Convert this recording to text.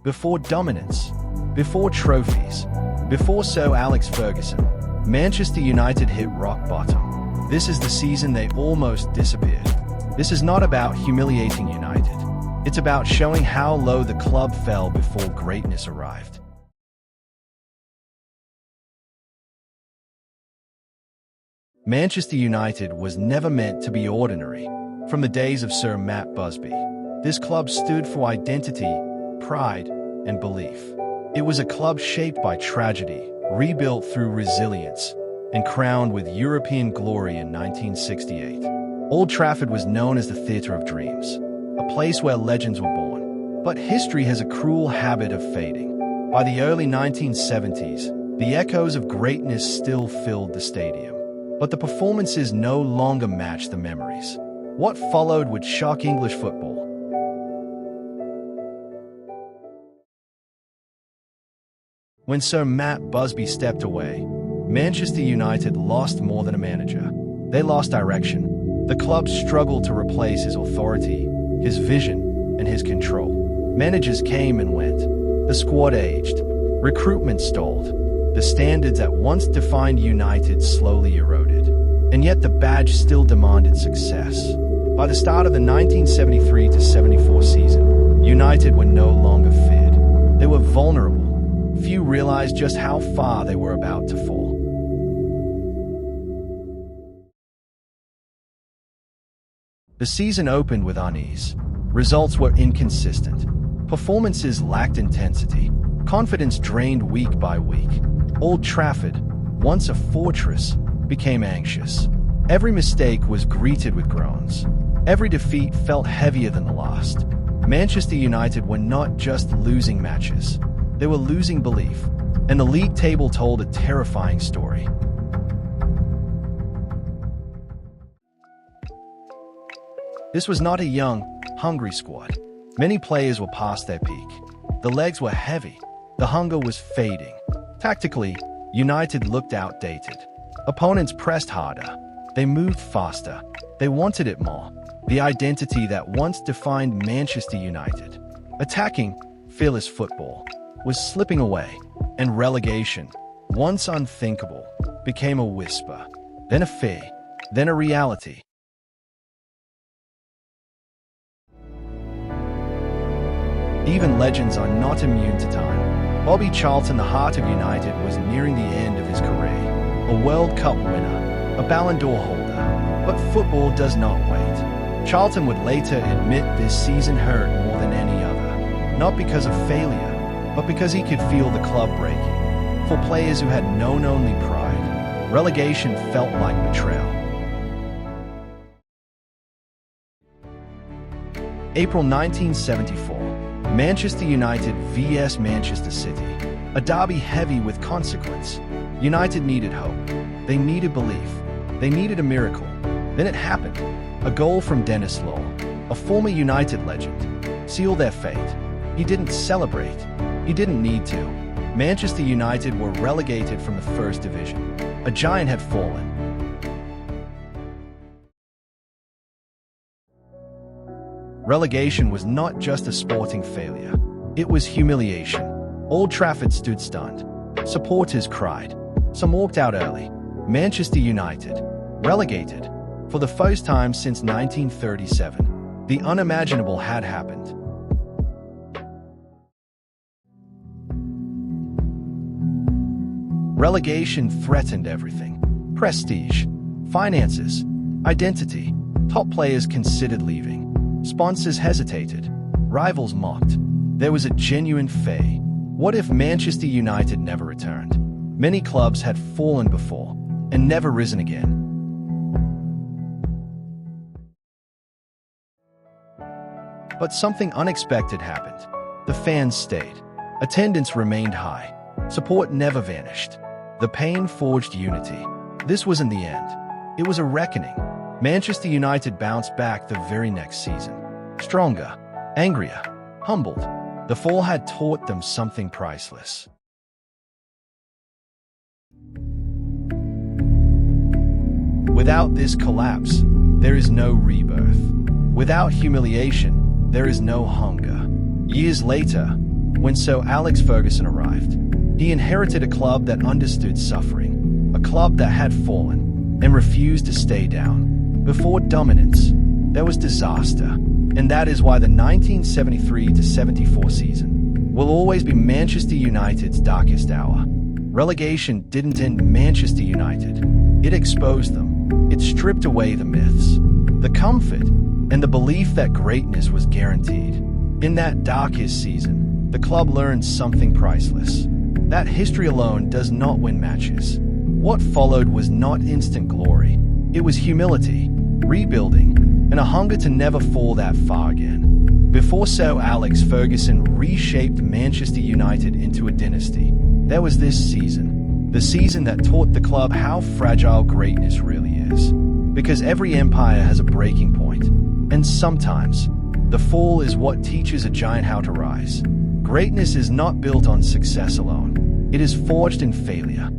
before dominance, before trophies, before Sir Alex Ferguson, Manchester United hit rock bottom. This is the season they almost disappeared. This is not about humiliating United. It's about showing how low the club fell before greatness arrived. Manchester United was never meant to be ordinary. From the days of Sir Busby, this club stood for identity, pride, and belief. It was a club shaped by tragedy, rebuilt through resilience, and crowned with European glory in 1968. Old Trafford was known as the Theatre of Dreams, a place where legends were born. But history has a cruel habit of fading. By the early 1970s, the echoes of greatness still filled the stadium. But the performances no longer matched the memories. What followed would shock English football. When Sir Busby stepped away, Manchester United lost more than a manager. They lost direction. The club struggled to replace his authority, his vision, and his control. Managers came and went. The squad aged. Recruitment stalled. The standards that once defined United slowly eroded. And yet the badge still demanded success. By the start of the 1973-74 season, United were no longer feared. They were vulnerable. Few realized just how far they were about to fall. The season opened with unease. Results were inconsistent. Performances lacked intensity. Confidence drained week by week. Old Trafford, once a fortress, became anxious. Every mistake was greeted with groans. Every defeat felt heavier than the last. Manchester United were not just losing matches. They were losing belief, and the league table told a terrifying story. This was not a young, hungry squad. Many players were past their peak. The legs were heavy. The hunger was fading. Tactically, United looked outdated. Opponents pressed harder. They moved faster. They wanted it more. The identity that once defined Manchester United. Attacking, fearless football was slipping away, and relegation, once unthinkable, became a whisper, then a fear, then a reality. Even legends are not immune to time. Bobby Charlton, the heart of United, was nearing the end of his career. A World Cup winner, a Ballon d'Or holder. But football does not wait. Charlton would later admit this season hurt more than any other. Not because of failure, but because he could feel the club breaking. For players who had known only pride, relegation felt like betrayal. April 1974, Manchester United vs Manchester City. A derby heavy with consequence. United needed hope. They needed belief. They needed a miracle. Then it happened. A goal from Dennis Law, a former United legend, sealed their fate. He didn't celebrate. He didn't need to. Manchester United were relegated from the First Division. A giant had fallen. Relegation was not just a sporting failure. It was humiliation. Old Trafford stood stunned. Supporters cried. Some walked out early. Manchester United, relegated. For the first time since 1937, the unimaginable had happened. Relegation threatened everything. Prestige, finances, identity. Top players considered leaving. Sponsors hesitated. Rivals mocked. There was a genuine fear. What if Manchester United never returned? Many clubs had fallen before and never risen again. But something unexpected happened. The fans stayed. Attendance remained high. Support never vanished. The pain forged unity. This wasn't the end. It was a reckoning. Manchester United bounced back the very next season. Stronger, angrier, humbled. The fall had taught them something priceless. Without this collapse, there is no rebirth. Without humiliation, there is no hunger. Years later, when Sir Alex Ferguson arrived. He inherited a club that understood suffering, a club that had fallen and refused to stay down. Before dominance, there was disaster, and that is why the 1973-74 season will always be Manchester United's darkest hour. Relegation didn't end Manchester United. It exposed them. It stripped away the myths, the comfort, and the belief that greatness was guaranteed. In that darkest season, the club learned something priceless: that history alone does not win matches. What followed was not instant glory. It was humility, rebuilding, and a hunger to never fall that far again. Before Sir Alex Ferguson reshaped Manchester United into a dynasty, there was this season. The season that taught the club how fragile greatness really is. Because every empire has a breaking point, and sometimes the fall is what teaches a giant how to rise. Greatness is not built on success alone. It is forged in failure.